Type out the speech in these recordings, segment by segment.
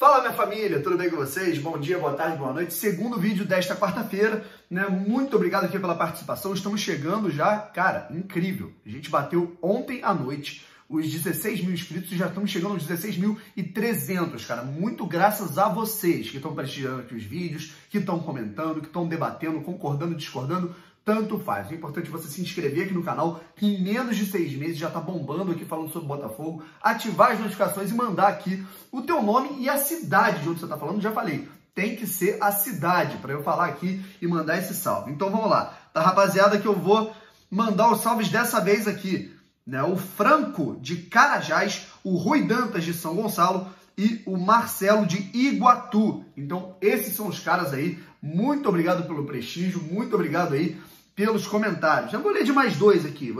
Fala, minha família, tudo bem com vocês? Bom dia, boa tarde, boa noite. Segundo vídeo desta quarta-feira, né? Muito obrigado aqui pela participação. Estamos chegando já, cara, incrível. A gente bateu ontem à noite os 16 mil inscritos e já estamos chegando aos 16.300, cara. Muito graças a vocês que estão prestigiando aqui os vídeos, que estão comentando, que estão debatendo, concordando, discordando. Tanto faz. É importante você se inscrever aqui no canal, que em menos de 6 meses já tá bombando aqui falando sobre Botafogo, ativar as notificações e mandar aqui o teu nome e a cidade de onde você tá falando. Já falei, tem que ser a cidade para eu falar aqui e mandar esse salve. Então vamos lá, tá, rapaziada, que eu vou mandar os salves dessa vez aqui, né? O Franco de Carajás, o Rui Dantas de São Gonçalo e o Marcelo de Iguatu. Então esses são os caras aí. Muito obrigado pelo prestígio, muito obrigado aí pelos comentários. Eu vou ler de mais dois aqui,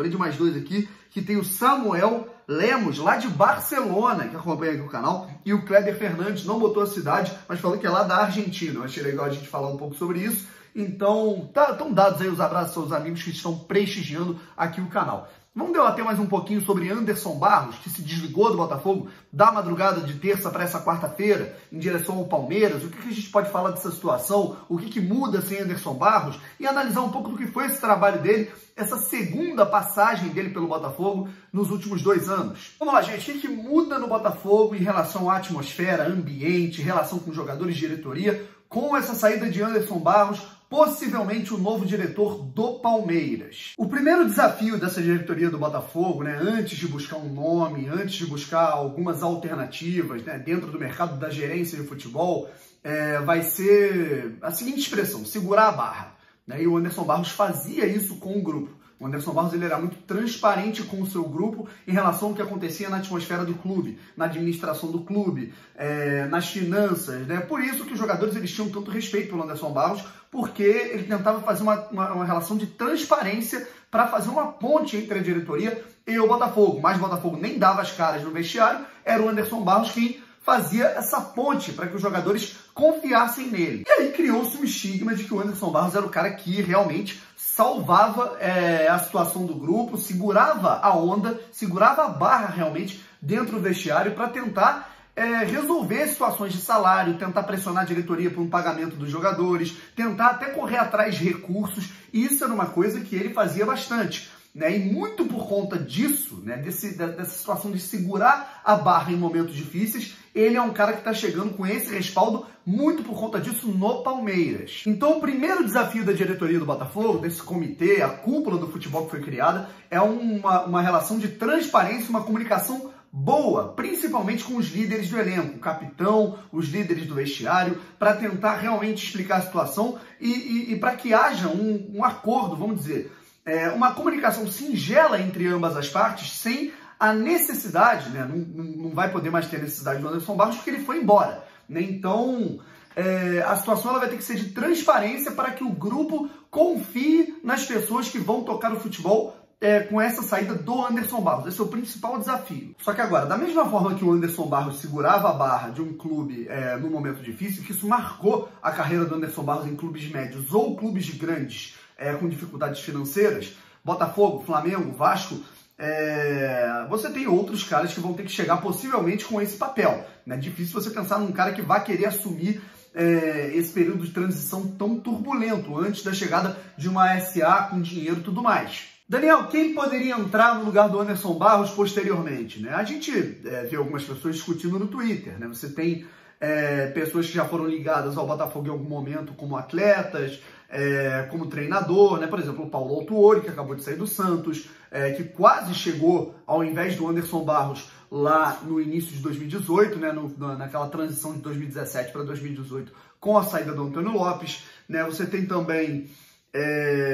que tem o Samuel Lemos, lá de Barcelona, que acompanha aqui o canal, e o Kleber Fernandes, não botou a cidade, mas falou que é lá da Argentina. Eu achei legal a gente falar um pouco sobre isso. Então, estão dados aí os abraços aos amigos que estão prestigiando aqui o canal. Vamos debater mais um pouquinho sobre Anderson Barros, que se desligou do Botafogo da madrugada de terça para essa quarta-feira, em direção ao Palmeiras. O que a gente pode falar dessa situação? O que muda sem Anderson Barros? E analisar um pouco do que foi esse trabalho dele, essa segunda passagem dele pelo Botafogo nos últimos 2 anos. Vamos lá, gente. O que muda no Botafogo em relação à atmosfera, ambiente, relação com jogadores de diretoria, com essa saída de Anderson Barros, possivelmente o novo diretor do Palmeiras? O primeiro desafio dessa diretoria do Botafogo, né, antes de buscar um nome, antes de buscar algumas alternativas, né, dentro do mercado da gerência de futebol, vai ser a seguinte expressão: segurar a barra, né? E o Anderson Barros fazia isso com o grupo. O Anderson Barros ele era muito transparente com o seu grupo em relação ao que acontecia na atmosfera do clube, na administração do clube, nas finanças, né? Por isso que os jogadores eles tinham tanto respeito pelo Anderson Barros, porque ele tentava fazer uma relação de transparência para fazer uma ponte entre a diretoria e o Botafogo. Mas o Botafogo nem dava as caras no vestiário, era o Anderson Barros quem fazia essa ponte para que os jogadores confiassem nele. E aí criou-se um estigma de que o Anderson Barros era o cara que realmente salvava a situação do grupo, segurava a onda, segurava a barra realmente dentro do vestiário para tentar resolver situações de salário, tentar pressionar a diretoria por um pagamento dos jogadores, tentar até correr atrás de recursos. Isso era uma coisa que ele fazia bastante, né? E muito por conta disso, né, dessa situação de segurar a barra em momentos difíceis, ele é um cara que está chegando com esse respaldo, muito por conta disso, no Palmeiras. Então, o primeiro desafio da diretoria do Botafogo, desse comitê, a cúpula do futebol que foi criada, é uma relação de transparência, uma comunicação boa, principalmente com os líderes do elenco, o capitão, os líderes do vestiário, para tentar realmente explicar a situação e para que haja um acordo, vamos dizer, uma comunicação singela entre ambas as partes, sem a necessidade, né? Não vai poder mais ter necessidade do Anderson Barros porque ele foi embora, né? Então, a situação ela vai ter que ser de transparência para que o grupo confie nas pessoas que vão tocar o futebol com essa saída do Anderson Barros. Esse é o principal desafio. Só que agora, da mesma forma que o Anderson Barros segurava a barra de um clube num momento difícil, que isso marcou a carreira do Anderson Barros em clubes médios ou clubes grandes com dificuldades financeiras, Botafogo, Flamengo, Vasco, você tem outros caras que vão ter que chegar possivelmente com esse papel, né? Difícil você pensar num cara que vai querer assumir esse período de transição tão turbulento antes da chegada de uma SA com dinheiro e tudo mais. Daniel, quem poderia entrar no lugar do Anderson Barros posteriormente, né? A gente vê algumas pessoas discutindo no Twitter, né? Você tem pessoas que já foram ligadas ao Botafogo em algum momento como atletas, como treinador, né? Por exemplo, o Paulo Autuori, que acabou de sair do Santos, que quase chegou ao invés do Anderson Barros lá no início de 2018, né? Naquela transição de 2017 para 2018 com a saída do Antônio Lopes, né? Você tem também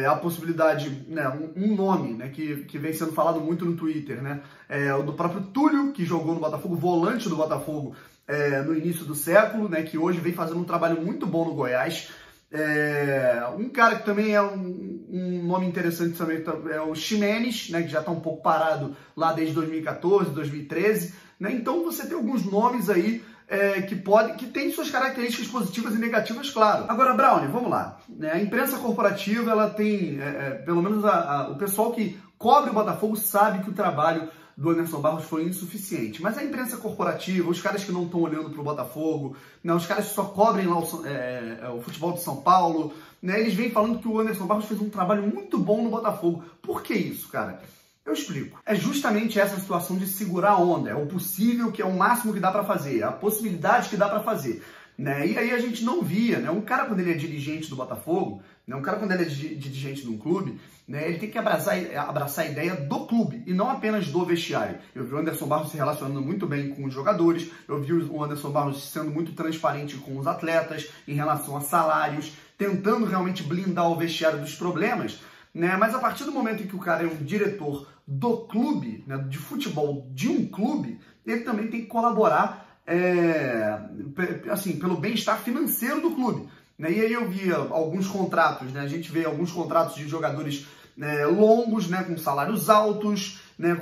a possibilidade, né, um nome, né, que vem sendo falado muito no Twitter, né? O do próprio Túlio, que jogou no Botafogo, volante do Botafogo no início do século, né, que hoje vem fazendo um trabalho muito bom no Goiás. Um cara que também é um nome interessante também é o Ximenes, né, que já está um pouco parado lá desde 2014, 2013. Né? Então você tem alguns nomes aí que tem suas características positivas e negativas, claro. Agora, Brownie, vamos lá. A imprensa corporativa, ela tem, pelo menos o pessoal que cobre o Botafogo sabe que o trabalho do Anderson Barros foi insuficiente. Mas a imprensa corporativa, os caras que não estão olhando para o Botafogo, né, os caras que só cobrem lá o futebol de São Paulo, né, eles vêm falando que o Anderson Barros fez um trabalho muito bom no Botafogo. Por que isso, cara? Eu explico. É justamente essa situação de segurar a onda. É o possível, que é o máximo que dá para fazer, é a possibilidade que dá para fazer. Né? E aí a gente não via, né? Um cara quando ele é dirigente do Botafogo, né? Um cara quando ele é dirigente de um clube, né? Ele tem que abraçar a ideia do clube e não apenas do vestiário. Eu vi o Anderson Barros se relacionando muito bem com os jogadores, eu vi o Anderson Barros sendo muito transparente com os atletas em relação a salários, tentando realmente blindar o vestiário dos problemas, né? Mas a partir do momento em que o cara é um diretor do clube, né? De futebol de um clube, ele também tem que colaborar assim, pelo bem-estar financeiro do clube. Né? E aí eu via alguns contratos, né? A gente vê alguns contratos de jogadores longos, né? Com salários altos, né?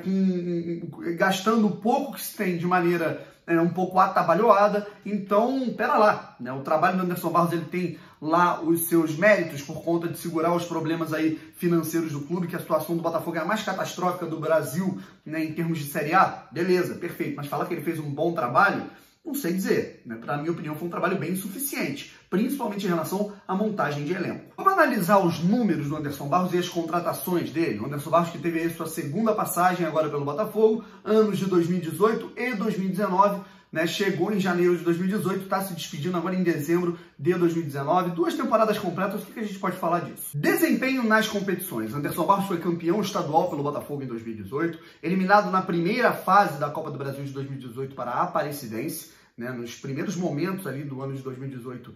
Gastando o pouco que se tem de maneira um pouco atabalhoada. Então, pera lá, né? O trabalho do Anderson Barros, ele tem lá os seus méritos por conta de segurar os problemas aí financeiros do clube, que a situação do Botafogo é a mais catastrófica do Brasil, né, em termos de Série A. Beleza, perfeito, mas falar que ele fez um bom trabalho, não sei dizer, né? Para minha opinião, foi um trabalho bem insuficiente, principalmente em relação à montagem de elenco. Vamos analisar os números do Anderson Barros e as contratações dele. O Anderson Barros, que teve aí sua segunda passagem agora pelo Botafogo, anos de 2018 e 2019, né? Chegou em janeiro de 2018, está se despedindo agora em dezembro de 2019. 2 temporadas completas, o que a gente pode falar disso? Desempenho nas competições. Anderson Barros foi campeão estadual pelo Botafogo em 2018, eliminado na primeira fase da Copa do Brasil de 2018 para a Aparecidense, né? Nos primeiros momentos ali do ano de 2018,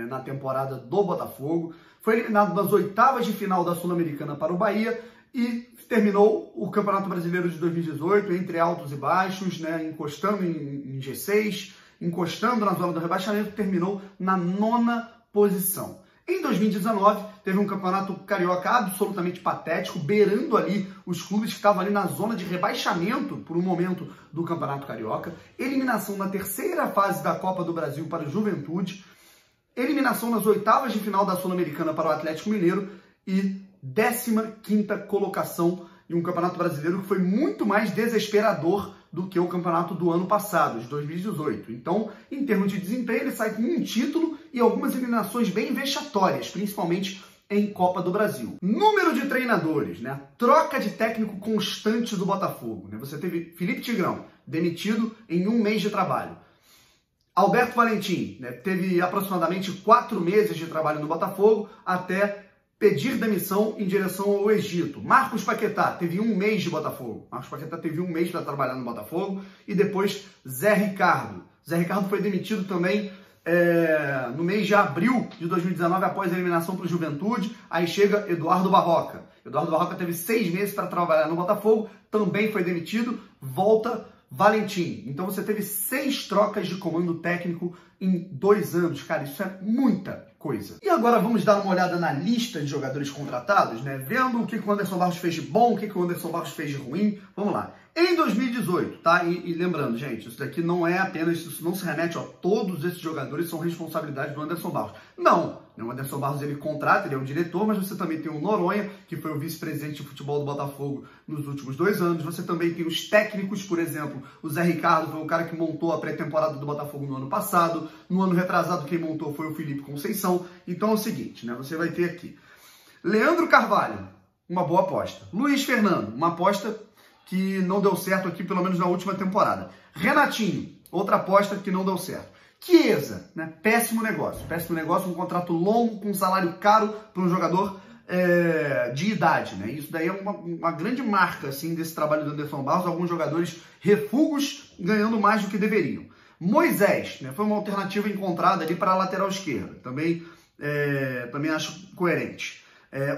na temporada do Botafogo. Foi eliminado nas oitavas de final da Sul-Americana para o Bahia e terminou o Campeonato Brasileiro de 2018 entre altos e baixos, né, encostando em G6, encostando na zona do rebaixamento, terminou na 9ª posição. Em 2019, teve um campeonato carioca absolutamente patético, beirando ali os clubes que estavam ali na zona de rebaixamento por um momento do Campeonato Carioca, eliminação na 3ª fase da Copa do Brasil para o Juventude, eliminação nas oitavas de final da Sul-Americana para o Atlético Mineiro e 15ª colocação em um Campeonato Brasileiro que foi muito mais desesperador do que o campeonato do ano passado, de 2018. Então, em termos de desempenho, ele sai com um título e algumas eliminações bem vexatórias, principalmente em Copa do Brasil. Número de treinadores, né? Troca de técnico constante do Botafogo, né? Você teve Felipe Tigrão, demitido em 1 mês de trabalho. Alberto Valentim, né? Teve aproximadamente 4 meses de trabalho no Botafogo até pedir demissão em direção ao Egito. Marcos Paquetá teve 1 mês de Botafogo. Marcos Paquetá teve 1 mês para trabalhar no Botafogo. E depois Zé Ricardo. Zé Ricardo foi demitido também no mês de abril de 2019, após a eliminação para o Juventude. Aí chega Eduardo Barroca. Eduardo Barroca teve 6 meses para trabalhar no Botafogo, também foi demitido. Volta Valentim. Então você teve 6 trocas de comando técnico em 2 anos. Cara, isso é muita coisa. E agora vamos dar uma olhada na lista de jogadores contratados, né? Vendo o que o Anderson Barros fez de bom, o que o Anderson Barros fez de ruim. Vamos lá. Em 2018, tá? E lembrando, gente, isso daqui não é apenas, isso não se remete a todos esses jogadores são responsabilidade do Anderson Barros. Não. O Anderson Barros, ele contrata, ele é o diretor, mas você também tem o Noronha, que foi o vice-presidente de futebol do Botafogo nos últimos 2 anos. Você também tem os técnicos, por exemplo, o Zé Ricardo foi o cara que montou a pré-temporada do Botafogo no ano passado. No ano retrasado, quem montou foi o Felipe Conceição. Então é o seguinte, né? Você vai ter aqui Leandro Carvalho, uma boa aposta. Luiz Fernando, uma aposta que não deu certo aqui, pelo menos na última temporada. Renatinho, outra aposta que não deu certo. Chiesa, né? Péssimo negócio, um contrato longo com um salário caro para um jogador de idade, né? Isso daí é uma grande marca assim, desse trabalho do Anderson Barros, alguns jogadores refugos ganhando mais do que deveriam. Moisés, né? Foi uma alternativa encontrada ali para a lateral esquerda, também acho coerente.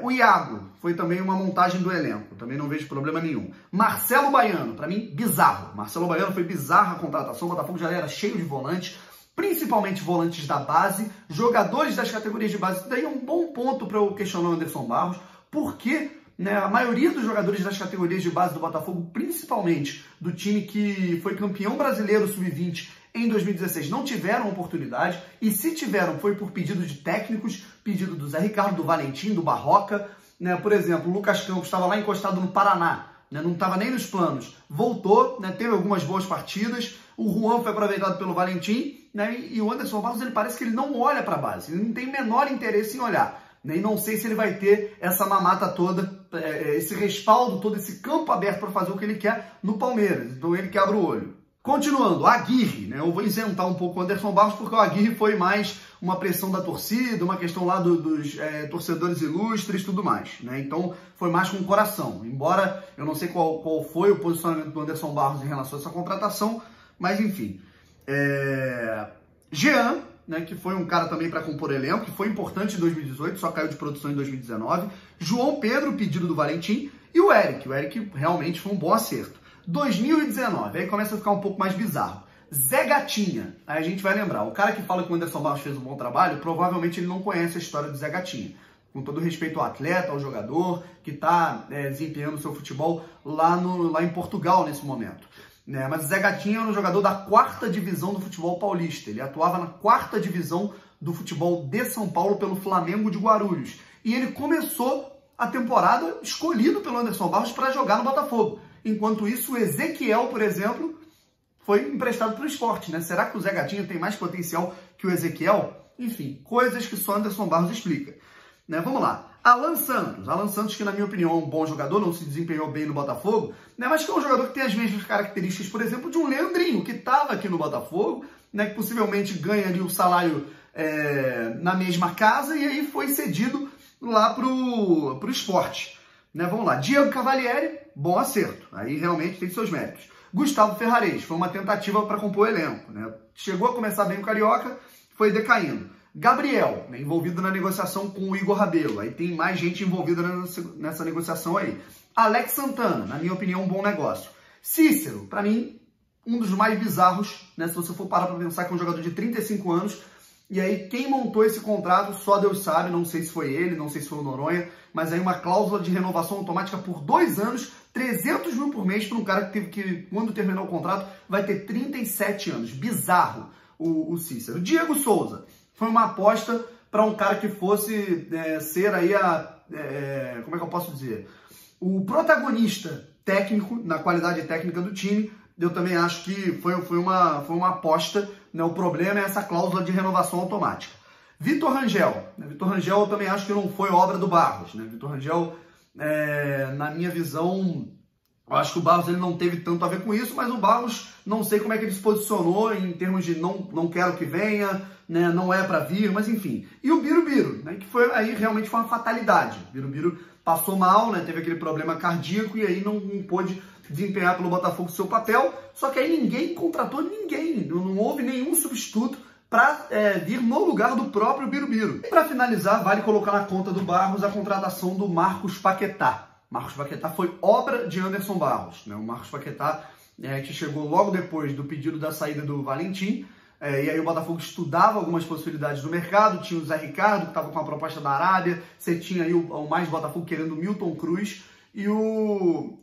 O Iago foi também uma montagem do elenco, também não vejo problema nenhum. Marcelo Baiano, para mim, bizarro. Marcelo Baiano foi bizarra a contratação, o Botafogo já era cheio de volantes, principalmente volantes da base, jogadores das categorias de base. Isso daí é um bom ponto para eu questionar o Anderson Barros, porque né, a maioria dos jogadores das categorias de base do Botafogo, principalmente do time que foi campeão brasileiro sub-20 em 2016, não tiveram oportunidade, e se tiveram foi por pedido de técnicos, pedido do Zé Ricardo, do Valentim, do Barroca, né? Por exemplo, o Lucas Campos estava lá encostado no Paraná, né? Não estava nem nos planos. Voltou, né? Teve algumas boas partidas, o Juan foi aproveitado pelo Valentim, né? E o Anderson Barros, ele parece que ele não olha para a base, ele não tem o menor interesse em olhar. E não sei se ele vai ter essa mamata toda, esse respaldo todo, esse campo aberto para fazer o que ele quer no Palmeiras. Então ele quebra o olho. Continuando, Aguirre, né? Eu vou isentar um pouco o Anderson Barros, porque o Aguirre foi mais uma pressão da torcida, uma questão lá dos torcedores ilustres e tudo mais, né? Então foi mais com o coração. Embora eu não sei qual foi o posicionamento do Anderson Barros em relação a essa contratação, mas enfim. Jean, né, que foi um cara também para compor elenco, que foi importante em 2018, só caiu de produção em 2019. João Pedro, pedido do Valentim, e o Eric. O Eric realmente foi um bom acerto. 2019, aí começa a ficar um pouco mais bizarro. Zé Gatinha, aí a gente vai lembrar, o cara que fala que o Anderson Barros fez um bom trabalho, provavelmente ele não conhece a história do Zé Gatinha. Com todo respeito ao atleta, ao jogador, que está desempenhando seu futebol lá em Portugal nesse momento. Né? Mas o Zé Gatinha era um jogador da 4ª divisão do futebol paulista. Ele atuava na 4ª divisão do futebol de São Paulo pelo Flamengo de Guarulhos. E ele começou a temporada escolhido pelo Anderson Barros para jogar no Botafogo. Enquanto isso, o Ezequiel, por exemplo, foi emprestado para o Sport, né? Será que o Zé Gatinha tem mais potencial que o Ezequiel? Enfim, coisas que só Anderson Barros explica. Né? Vamos lá. Alan Santos, que na minha opinião é um bom jogador, não se desempenhou bem no Botafogo, né? Mas que é um jogador que tem as mesmas características, por exemplo, de um Leandrinho, que estava aqui no Botafogo, né? Que possivelmente ganha ali o salário na mesma casa e aí foi cedido lá pro Sport. Né? Vamos lá. Diego Cavalieri, bom acerto. Aí realmente tem seus méritos. Gustavo Ferrarez, foi uma tentativa para compor o elenco. Né? Chegou a começar bem o Carioca, foi decaindo. Gabriel, né, envolvido na negociação com o Igor Rabelo. Aí tem mais gente envolvida nessa negociação aí. Alex Santana, na minha opinião, um bom negócio. Cícero, para mim, um dos mais bizarros, né, se você for parar para pensar que é um jogador de 35 anos. E aí quem montou esse contrato, só Deus sabe, não sei se foi ele, não sei se foi o Noronha, mas aí uma cláusula de renovação automática por 2 anos, 300 mil por mês para um cara que teve que, quando terminar o contrato, vai ter 37 anos. Bizarro o Cícero. Diego Souza. Foi uma aposta para um cara que fosse ser aí como é que eu posso dizer? O protagonista técnico, na qualidade técnica do time. Eu também acho que foi uma aposta, né? O problema é essa cláusula de renovação automática. Vitor Rangel. Vitor Rangel eu também acho que não foi obra do Barros. Né? Vitor Rangel, na minha visão, eu acho que o Barros ele não teve tanto a ver com isso, mas o Barros, não sei como é que ele se posicionou em termos de não quero que venha, né, não é para vir, mas enfim. E o Birubiru, né, que aí realmente foi uma fatalidade. O Birubiru passou mal, né, teve aquele problema cardíaco e aí não pôde desempenhar pelo Botafogo seu papel, só que aí ninguém contratou ninguém, não houve nenhum substituto para vir no lugar do próprio Birubiru. E para finalizar, vale colocar na conta do Barros a contratação do Marcos Paquetá. Marcos Paquetá foi obra de Anderson Barros, né? O Marcos Paquetá, que chegou logo depois do pedido da saída do Valentim, e aí o Botafogo estudava algumas possibilidades do mercado, tinha o Zé Ricardo, que estava com a proposta da Arábia, você tinha aí o mais Botafogo querendo o Milton Cruz, e o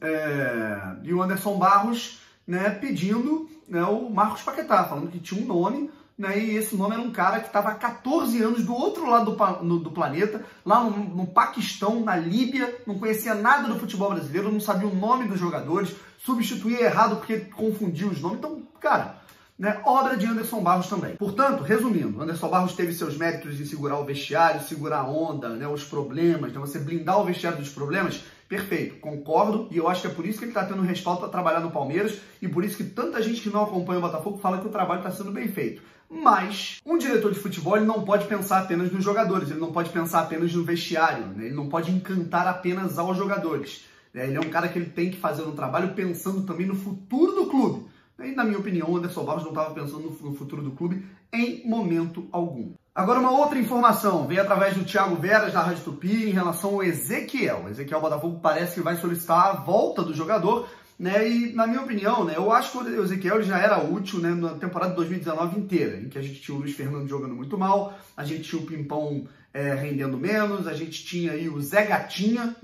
Anderson Barros, né, pedindo, né, o Marcos Paquetá, falando que tinha um nome, né, e esse nome era um cara que estava há 14 anos do outro lado do planeta, lá no Paquistão, na Líbia, não conhecia nada do futebol brasileiro, não sabia o nome dos jogadores, substituía errado porque confundia os nomes. Então, cara, né, obra de Anderson Barros também. Portanto, resumindo, Anderson Barros teve seus méritos em segurar o vestiário, segurar a onda, né, os problemas, né, você blindar o vestiário dos problemas. Perfeito, concordo, e eu acho que é por isso que ele está tendo respaldo para trabalhar no Palmeiras e por isso que tanta gente que não acompanha o Botafogo fala que o trabalho está sendo bem feito. Mas um diretor de futebol ele não pode pensar apenas nos jogadores, ele não pode pensar apenas no vestiário, né? Ele não pode encantar apenas aos jogadores. Né? Ele é um cara que ele tem que fazer um trabalho pensando também no futuro do clube. E, na minha opinião, o Anderson Barros não estava pensando no futuro do clube em momento algum. Agora, uma outra informação veio através do Thiago Veras, da Rádio Tupi, em relação ao Ezequiel. O Ezequiel Botafogo parece que vai solicitar a volta do jogador, né? E, na minha opinião, né, eu acho que o Ezequiel já era útil, né, na temporada de 2019 inteira, em que a gente tinha o Luiz Fernando jogando muito mal, a gente tinha o Pimpão rendendo menos, a gente tinha aí o Zé Gatinha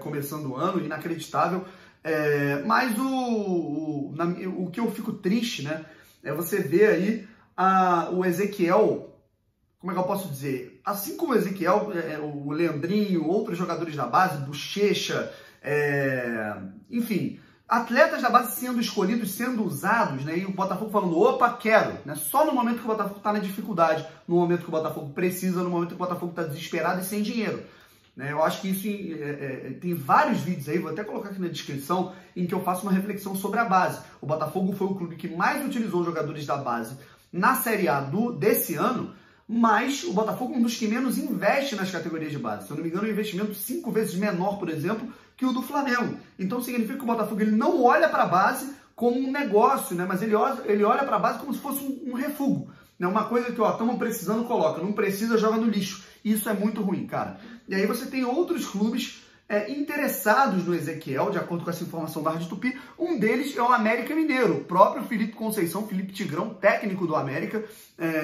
começando o ano, inacreditável. Mas o que eu fico triste, né, é você ver aí o Ezequiel. Como é que eu posso dizer? Assim como o Ezequiel, o Leandrinho, outros jogadores da base, Bochecha, Enfim, atletas da base sendo escolhidos, sendo usados, né? E o Botafogo falando, opa, quero, né? Só no momento que o Botafogo está na dificuldade, no momento que o Botafogo precisa, no momento que o Botafogo está desesperado e sem dinheiro. Né? Eu acho que isso tem vários vídeos aí, vou até colocar aqui na descrição, em que eu faço uma reflexão sobre a base. O Botafogo foi o clube que mais utilizou jogadores da base na Série A desse ano, mas o Botafogo é um dos que menos investe nas categorias de base. Se eu não me engano, é um investimento 5 vezes menor, por exemplo, que o do Flamengo. Então significa que o Botafogo ele não olha para a base como um negócio, né? Mas ele olha para a base como se fosse um refúgio. Né? Uma coisa que, estamos precisando, coloca. Não precisa, joga no lixo. Isso é muito ruim, cara. E aí você tem outros clubes interessados no Ezequiel, de acordo com essa informação da Rádio Tupi. Um deles é o América Mineiro. O próprio Felipe Conceição, Felipe Tigrão, técnico do América,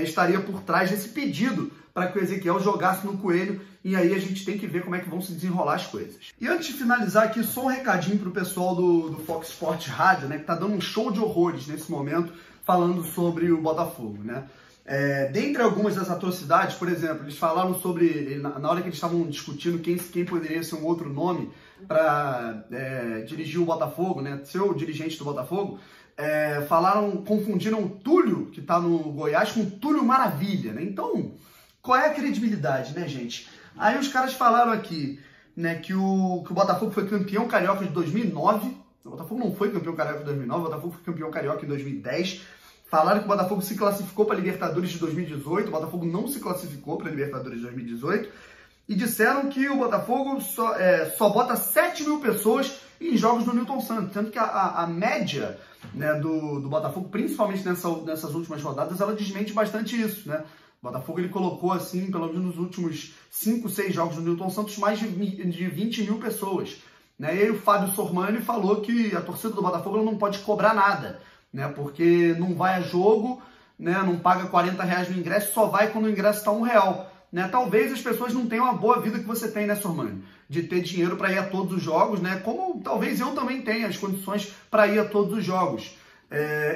estaria por trás desse pedido para que o Ezequiel jogasse no Coelho. E aí a gente tem que ver como é que vão se desenrolar as coisas. E antes de finalizar aqui, só um recadinho para o pessoal do Fox Sports Rádio, né, que está dando um show de horrores nesse momento, falando sobre o Botafogo, né? Dentre algumas das atrocidades, por exemplo, eles falaram sobre, na hora que eles estavam discutindo quem poderia ser um outro nome para dirigir o Botafogo, né, ser o dirigente do Botafogo, confundiram o Túlio, que está no Goiás, com o Túlio Maravilha, né? Então, qual é a credibilidade, né, gente? Aí os caras falaram aqui, né, que o Botafogo foi campeão carioca de 2009, o Botafogo não foi campeão carioca de 2009, o Botafogo foi campeão carioca em 2010, falaram que o Botafogo se classificou para a Libertadores de 2018, o Botafogo não se classificou para a Libertadores de 2018, e disseram que o Botafogo só bota 7 mil pessoas em jogos do Newton Santos, tanto que a média, né, do Botafogo, principalmente nessas últimas rodadas, ela desmente bastante isso, né? O Botafogo ele colocou, assim, pelo menos nos últimos 5, 6 jogos do Newton Santos, mais de 20 mil pessoas. Né? E aí o Fábio Sormani falou que a torcida do Botafogo não pode cobrar nada, né? Porque não vai a jogo, né? Não paga R$40 no ingresso, só vai quando o ingresso está R$1. Né? Talvez as pessoas não tenham a boa vida que você tem, né, Sormani? De ter dinheiro para ir a todos os jogos, né? Como talvez eu também tenha as condições para ir a todos os jogos.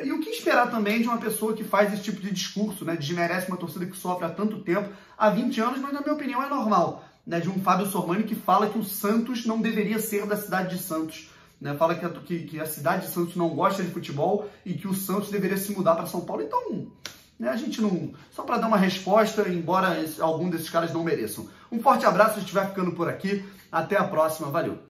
E o que esperar também de uma pessoa que faz esse tipo de discurso, né? Desmerece uma torcida que sofre há tanto tempo, há 20 anos, mas na minha opinião é normal. Né? De um Fábio Sormani que fala que o Santos não deveria ser da cidade de Santos. Né? Fala que a cidade de Santos não gosta de futebol e que o Santos deveria se mudar para São Paulo. Então, né, a gente não... Só para dar uma resposta, embora algum desses caras não mereçam. Um forte abraço, a gente vai ficando por aqui. Até a próxima, valeu!